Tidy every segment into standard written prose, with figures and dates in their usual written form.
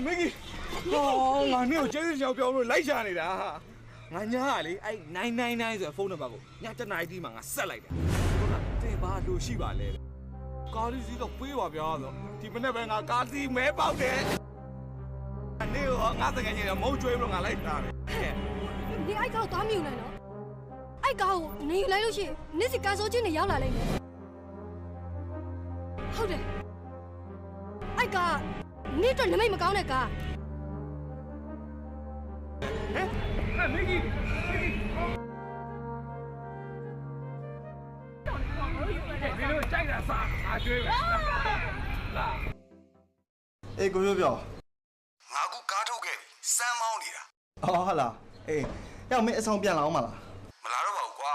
မင်းကြီးဟောငါနေကိုကျေးဇူးရှောင်ပြောလို့လိုက်ရှာနေတာငါညာကလေအဲ့999ဆိုတဲ့ဖုန်းနံပါတ်ကိုည7နာရီတီးမှငါဆက်လိုက်တယ်ဟုတ်လားတင်ပါလို့ရှိပါလေကားစီတော့ပေးပါဗျာဆိုဒီမနေ့ပဲငါကားစီမဲပေါက်တယ်နေရောငါတကယ်ကြီးမုံကျွေးလို့ငါလိုက်တာပဲနေအိုက်ကောက်သွားမြူလိုက်နော်အိုက်ကောက်နေယူလိုက်လို့ရှိရင်နေစီကာဆိုးချင်းနေရောက်လာလိမ့်မယ်ဟုတ်တယ်အိုက်ကနေတော့နမိတ်မကောင်းတဲ့ကားဟဲ့မင်းကြီးဒီလိုကြိုက်တာစားအားကျွေးပဲလာအေးကိုပြောငါကူကားထုတ်ခဲ့ပြီစမ်းမောင်းနေတာအော်ဟာလားအေးရောက်မင်းအဆောင်ပြန်လာအောင်မလားမလာတော့ပါဘူးကွာ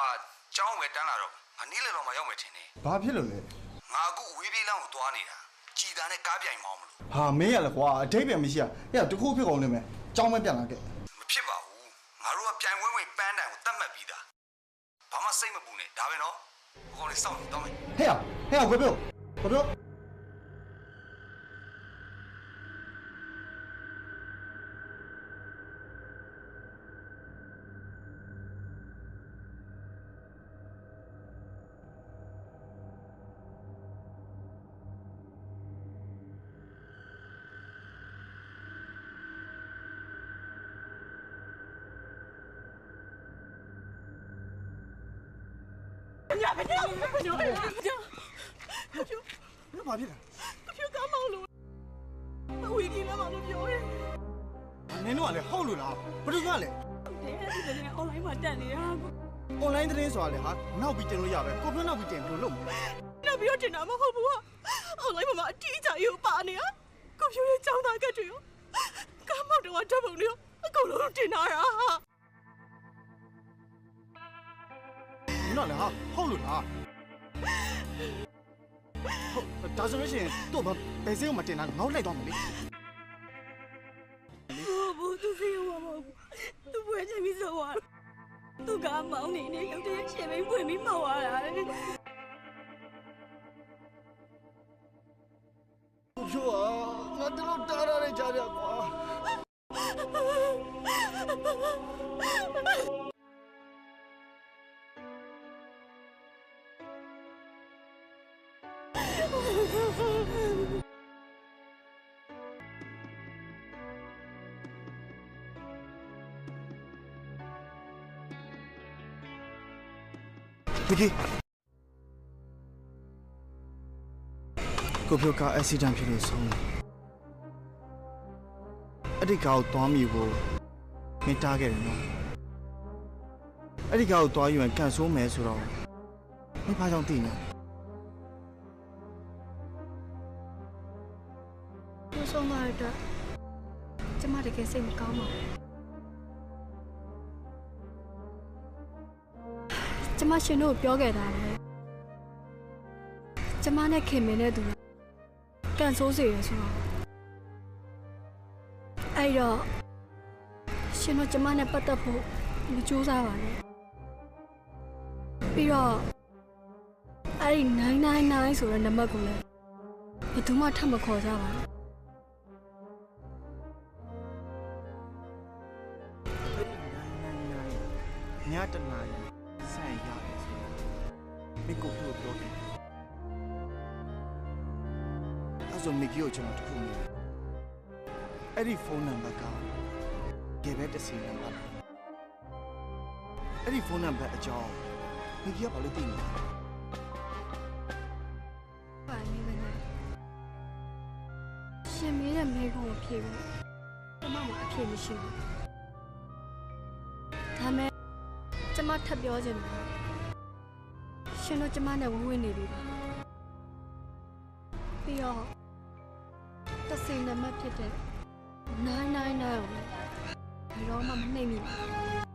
ကျောင်းပဲတန်းလာတော့ငါနေ့လယ်တော့မှရောက်မယ်ထင်တယ်ဘာဖြစ်လို့လဲငါကူဝေးပြေးလမ်းကိုသွားနေတာကြည်သားနဲ့ကားပြိုင်မောင်းမလို့ဟာမင်းရလဲကွာအထိတ်ပြန်မရှိရတခုဖြစ်ကုန်နေမယ်ကျောင်းမပြန်လာခဲ့မဖြစ်ပါဘူးငါတို့ကပြိုင်ဝဲဝင်ပန်းတန်ကိုတတ်မှတ်ပြီးသားဘာမှစိတ်မပူနဲ့ဒါပဲနော်ဘခေါ်လေးစောင့်နေတော့မယ်ဟဲ့ကိုပြောညဘာဖြစ်လဲဘာဖြစ်လဲကားမောင်းလို့ဝီဒီလာမလို့ပြောတယ်နင်တို့ကလည်းဟုတ်လို့လားဘယ်သူကလဲဒီနေ့ online မှာတက်နေတာ online သတင်းဆိုတာလေဟာနောက်ပြီးတင်လို့ရပဲကိုပြောနောက်ပြီးတင်ဘယ်လိုလုပ်မလဲနောက်ပြီးတော့တင်တာမဟုတ်ဘူး online မှာအတီးအကြိုက်ကိုပါနေတာကွန်ပျူတာကျောင်းသားကတ်တွေရောကားမောင်းတော့ဓာတ်ပုံတွေရောအကုန်လုံးတင်တာဟာနော်လေဟာဟုတ်လို့လားဟုတ်ဒါဆိုလို့ရှိရင်တော့ဘယ်စင်းကိုမတင်တာငေါ့လိုက်သွားမှာလေဘူးသူစီရောမဟုတ်သူပွဲချင်ပြီးဆိုသွားသူကမောင်းနေရုပ်တရက်ရှင်မင်းဖွင့်ပြီးမှောက်သွားတာပြောငါတို့တားရတဲ့ကြားရကွာVicky ကိုပြောကား accident ဖြစ်လို့ဆုံးတယ်အဲ့ဒီကားကိုသွားမိဖို့မင်းတားခဲ့တယ်နော်အဲ့ဒီကားကိုသွားယူရင်ကန်ဆိုးမယ်ဆိုတော့မင်းဘာကြောင့်သိနေသူဆုံးသွားတဲ့အတွက်ကျမတကယ်စိတ်မကောင်းပါဘူးကျမရှင်တို့ပြောခဲ့တာလေကျမနဲ့ခင်မင်းနဲ့သူကန်ဆိုးစေရဆိုတော့အဲ့တော့ရှင်တို့ကျမနဲ့ပတ်သက်ဖို့မကြိုးစားပါနဲ့ပြီးတော့အဲ့ဒီ999ဆိုတဲ့နံပါတ်ကိုလည်းဘယ်သူမှထပ်မခေါ်ကြပါနဲ့ညတနာရီဆန်ရတယ်ဆိုတာမိကိုပြောတယ်အဲ့ဆိုမိကိုကျွန်တော်တခုနေအဲ့ဒီဖုန်းနံပါတ်ကကဲပဲတစ်စီနံပါတ်အဲ့ဒီဖုန်းနံပါတ်အကြောင်းမိကဘာလို့သိနေတာပါနေမနဲ့ရှင်မေးတဲ့မေးခွန်းကိုဖြေဖို့ကျမမှာအဖြေမရှိဘူးဒါမဲ့ကျမထပ်ပြောချင်တယ်ရှင်တို့ကျမနဲ့ဝေးနေပြီပါပြီးတော့တစိနံပါတ်ဖြစ်တဲ့999ကိုဘယ်တော့မှမနှိမ့်မိဘူး